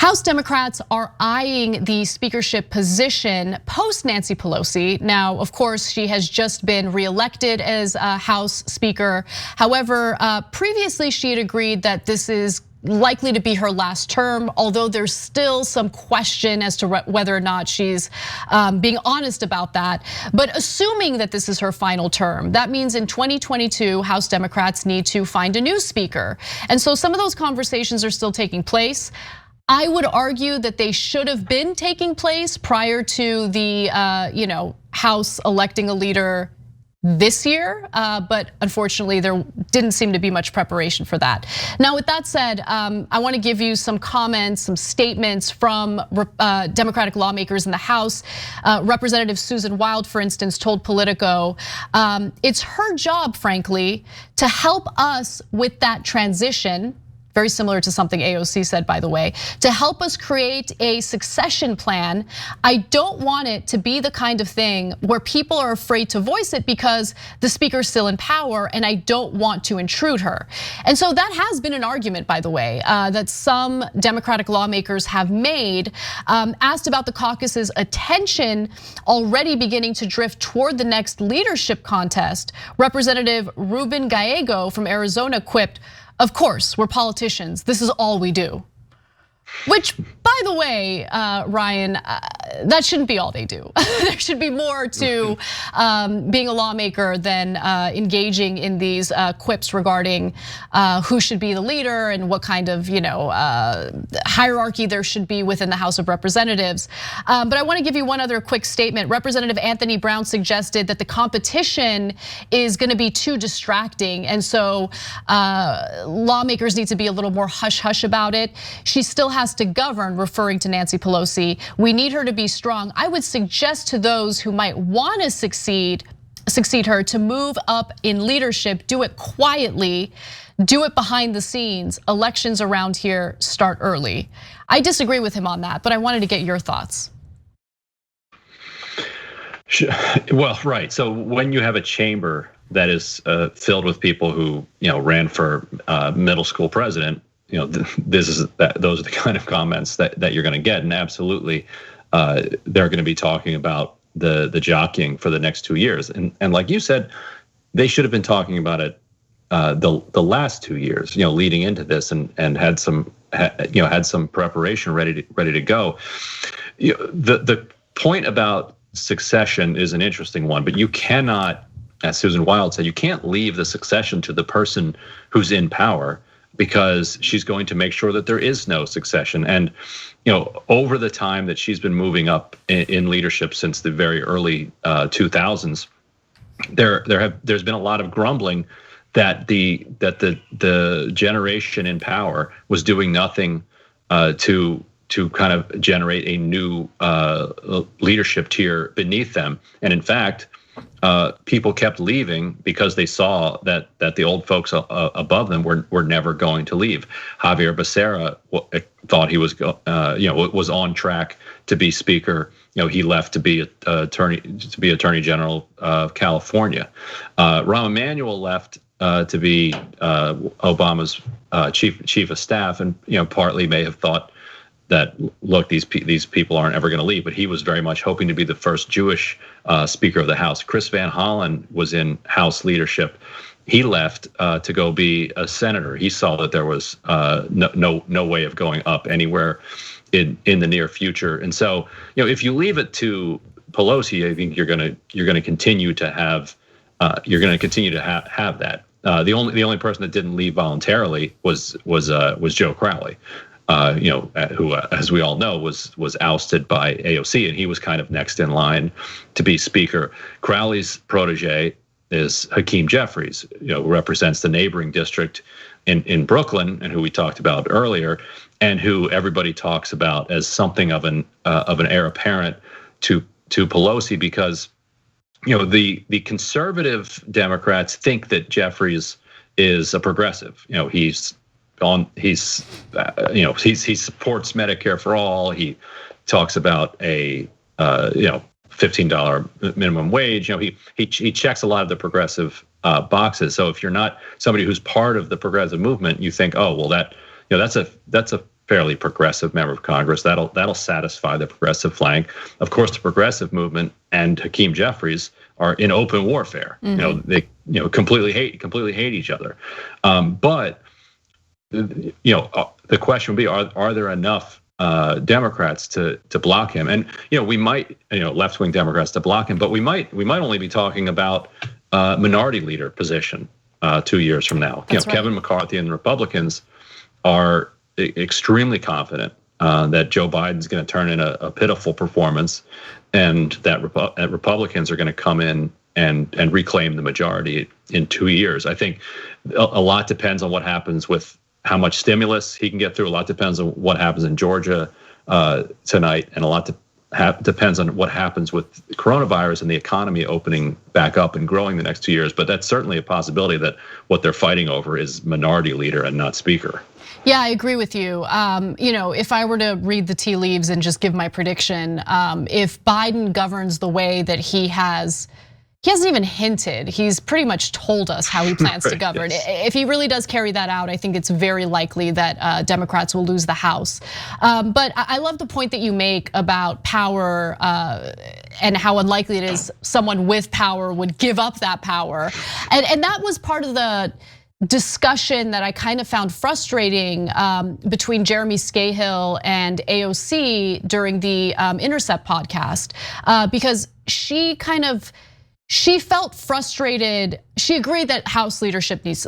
House Democrats are eyeing the speakership position post Nancy Pelosi. Now, of course, she has just been reelected as House Speaker. However, previously she had agreed that this is likely to be her last term, although there's still some question as to whether or not she's being honest about that. But assuming that this is her final term, that means in 2022, House Democrats need to find a new speaker. And so some of those conversations are still taking place. I would argue that they should have been taking place prior to the House electing a leader this year, but unfortunately there didn't seem to be much preparation for that. Now, with that said, I want to give you some comments, some statements from Democratic lawmakers in the House. Representative Susan Wild, for instance, told Politico, it's her job, frankly, to help us with that transition. Very similar to something AOC said, by the way, to help us create a succession plan. I don't want it to be the kind of thing where people are afraid to voice it because the speaker's still in power and I don't want to intrude her. And so that has been an argument, by the way, that some Democratic lawmakers have made. Asked about the caucus's attention already beginning to drift toward the next leadership contest, Representative Ruben Gallego from Arizona quipped, "Of course, we're politicians. This is all we do." Which, by the way, Ryan, that shouldn't be all they do. There should be more to being a lawmaker than engaging in these quips regarding who should be the leader and what kind of hierarchy there should be within the House of Representatives. But I want to give you one other quick statement. Representative Anthony Brown suggested that the competition is going to be too distracting, and so lawmakers need to be a little more hush-hush about it. She still has to govern, referring to Nancy Pelosi. We need her to be strong. I would suggest to those who might want to succeed her to move up in leadership, do it quietly, do it behind the scenes. Elections around here start early. I disagree with him on that, but I wanted to get your thoughts. Well, right. So when you have a chamber that is filled with people who ran for middle school president, those are the kind of comments that you're going to get, and absolutely, they're going to be talking about the jockeying for the next 2 years, and like you said, they should have been talking about it the last 2 years, leading into this, and had some preparation ready to go. The point about succession is an interesting one, but you cannot, as Susan Wild said, you can't leave the succession to the person who's in power, because she's going to make sure that there is no succession. And over the time that she's been moving up in leadership since the very early 2000s, there's been a lot of grumbling that the generation in power was doing nothing to kind of generate a new leadership tier beneath them. And in fact, people kept leaving because they saw that the old folks above them were never going to leave. Javier Becerra thought he was was on track to be speaker. He left to be attorney general of California. Rahm Emanuel left to be Obama's chief of staff, and partly may have thought that, look, these people aren't ever going to leave, but he was very much hoping to be the first Jewish Speaker of the House. Chris Van Hollen was in House leadership. He left to go be a senator. He saw that there was no way of going up anywhere in the near future. And so, if you leave it to Pelosi, I think you're going to continue to have that. The only person that didn't leave voluntarily was Joe Crowley. Who, as we all know, was ousted by AOC, and he was kind of next in line to be speaker. Crowley's protege is Hakeem Jeffries, who represents the neighboring district in Brooklyn, and who we talked about earlier, and who everybody talks about as something of an heir apparent to Pelosi, because the conservative Democrats think that Jeffries is a progressive. He supports Medicare for all. He talks about a $15 minimum wage. He checks a lot of the progressive boxes. So if you're not somebody who's part of the progressive movement, you think, oh well, that's a fairly progressive member of Congress. That'll satisfy the progressive flank. Of course, the progressive movement and Hakeem Jeffries are in open warfare. They completely hate each other. But the question would be: Are there enough Democrats to block him? And we might left-wing Democrats to block him, but we might only be talking about minority leader position 2 years from now. That's right. Kevin McCarthy and the Republicans are extremely confident that Joe Biden's going to turn in a pitiful performance, and that Republicans are going to come in and reclaim the majority in 2 years. I think a lot depends on what happens with how much stimulus he can get through. A lot depends on what happens in Georgia tonight, and a lot depends on what happens with coronavirus and the economy opening back up and growing the next 2 years. But that's certainly a possibility that what they're fighting over is minority leader and not speaker. Yeah, I agree with you. If I were to read the tea leaves and just give my prediction, if Biden governs the way that he hasn't even hinted. He's pretty much told us how he plans to govern. Yes. If he really does carry that out, I think it's very likely that Democrats will lose the House. But I love the point that you make about power and how unlikely it is someone with power would give up that power. And that was part of the discussion that I kind of found frustrating between Jeremy Scahill and AOC during the Intercept podcast, because she felt frustrated. She agreed that House leadership needs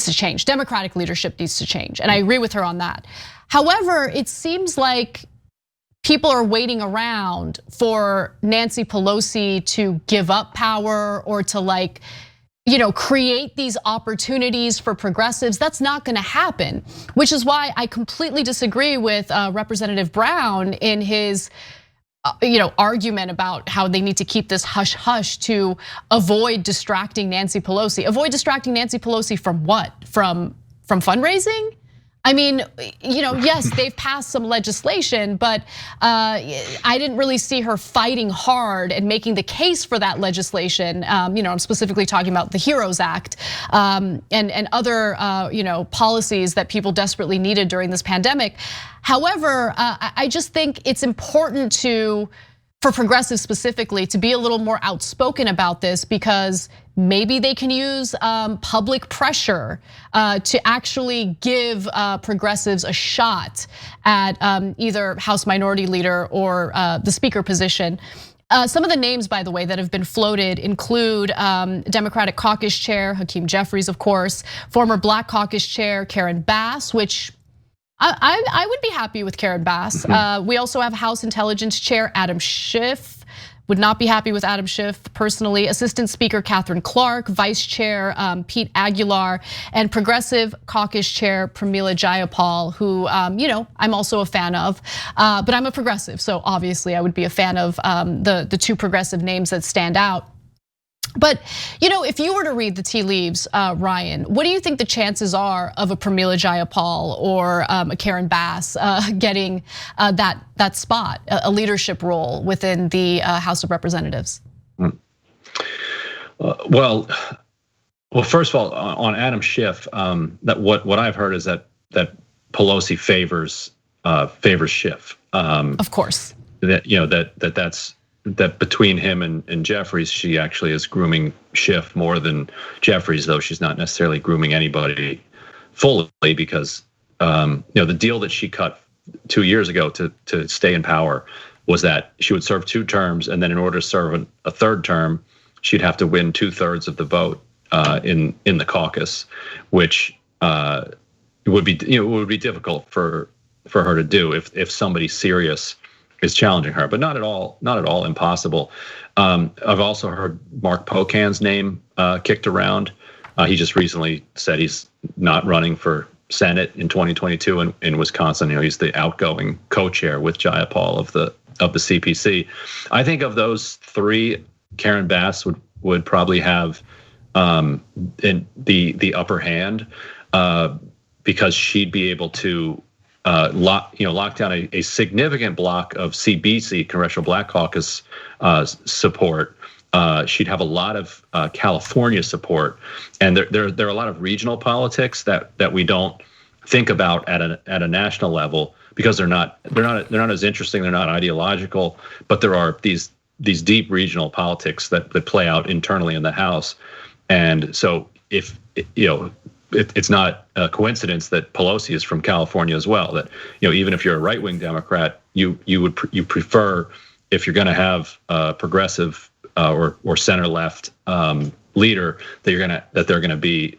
to change. Democratic leadership needs to change. And I agree with her on that. However, it seems like people are waiting around for Nancy Pelosi to give up power or to create these opportunities for progressives. That's not gonna happen, which is why I completely disagree with Representative Brown in his argument about how they need to keep this hush hush to avoid distracting Nancy Pelosi. Avoid distracting Nancy Pelosi from what? From fundraising? I mean, yes, they've passed some legislation, but I didn't really see her fighting hard and making the case for that legislation. I'm specifically talking about the HEROES Act and other policies that people desperately needed during this pandemic. However, I just think it's important for progressives specifically to be a little more outspoken about this, because maybe they can use public pressure to actually give progressives a shot at either House Minority Leader or the Speaker position. Some of the names, by the way, that have been floated include Democratic Caucus Chair Hakeem Jeffries, of course, former Black Caucus Chair Karen Bass, which I would be happy with Karen Bass. We also have House Intelligence Chair Adam Schiff. Would not be happy with Adam Schiff personally. Assistant Speaker Catherine Clark, Vice Chair Pete Aguilar, and Progressive Caucus Chair Pramila Jayapal, who I'm also a fan of, but I'm a progressive, so obviously I would be a fan of the two progressive names that stand out. But if you were to read the tea leaves, Ryan, what do you think the chances are of a Pramila Jayapal or a Karen Bass getting that spot, a leadership role within the House of Representatives? Well, first of all, on Adam Schiff, that what I've heard is that Pelosi favors Schiff. Of course. That between him and Jeffries, she actually is grooming Schiff more than Jeffries, though she's not necessarily grooming anybody fully, because the deal that she cut 2 years ago to stay in power was that she would serve 2 terms, and then in order to serve a third term, she'd have to win 2/3 of the vote in the caucus, which would be difficult for her to do if somebody serious is challenging her, but not at all impossible. I've also heard Mark Pocan's name kicked around. He just recently said he's not running for Senate in 2022 in Wisconsin. He's the outgoing co-chair with Jayapal of the CPC. I think of those 3, Karen Bass would probably have in the upper hand because she'd be able to lock down a significant block of CBC, Congressional Black Caucus support. She'd have a lot of California support, and there are a lot of regional politics that we don't think about at a national level, because they're not as interesting, they're not ideological, but there are these deep regional politics that play out internally in the House. And so if it's not a coincidence that Pelosi is from California as well, that even if you're a right-wing Democrat, you prefer, if you're going to have a progressive or center-left leader, that they're gonna be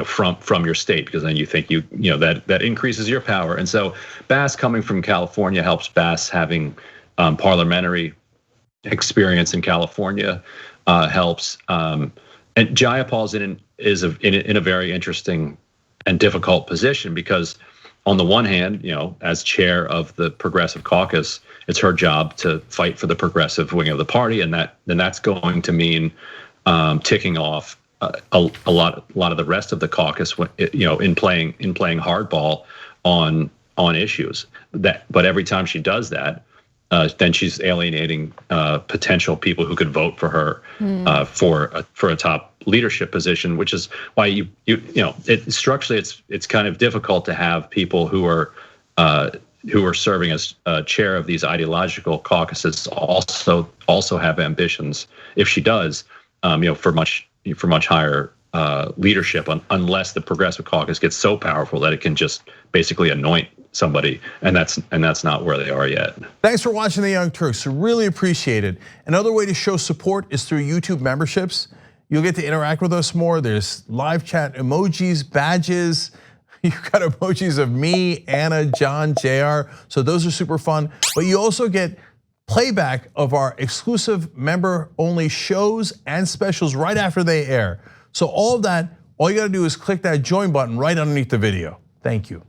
from your state, because then you think that increases your power. And so Bass coming from California helps. Bass having parliamentary experience in California helps. And Jayapal's in a very interesting and difficult position, because on the one hand, as chair of the Progressive Caucus, it's her job to fight for the progressive wing of the party, and that's going to mean ticking off a lot of the rest of the caucus, in playing hardball on issues. But every time she does that, then she's alienating potential people who could vote for her for a top leadership position, which is why structurally it's kind of difficult to have people who are serving as chair of these ideological caucuses also have ambitions, if she does, for much higher leadership, unless the Progressive Caucus gets so powerful that it can just basically anoint somebody, and that's not where they are yet. Thanks for watching the Young Turks. Really appreciate it. Another way to show support is through YouTube memberships. You'll get to interact with us more. There's live chat emojis, badges. You've got emojis of me, Anna, John, JR. So those are super fun. But you also get playback of our exclusive member-only shows and specials right after they air. So all of that, all you gotta do is click that join button right underneath the video. Thank you.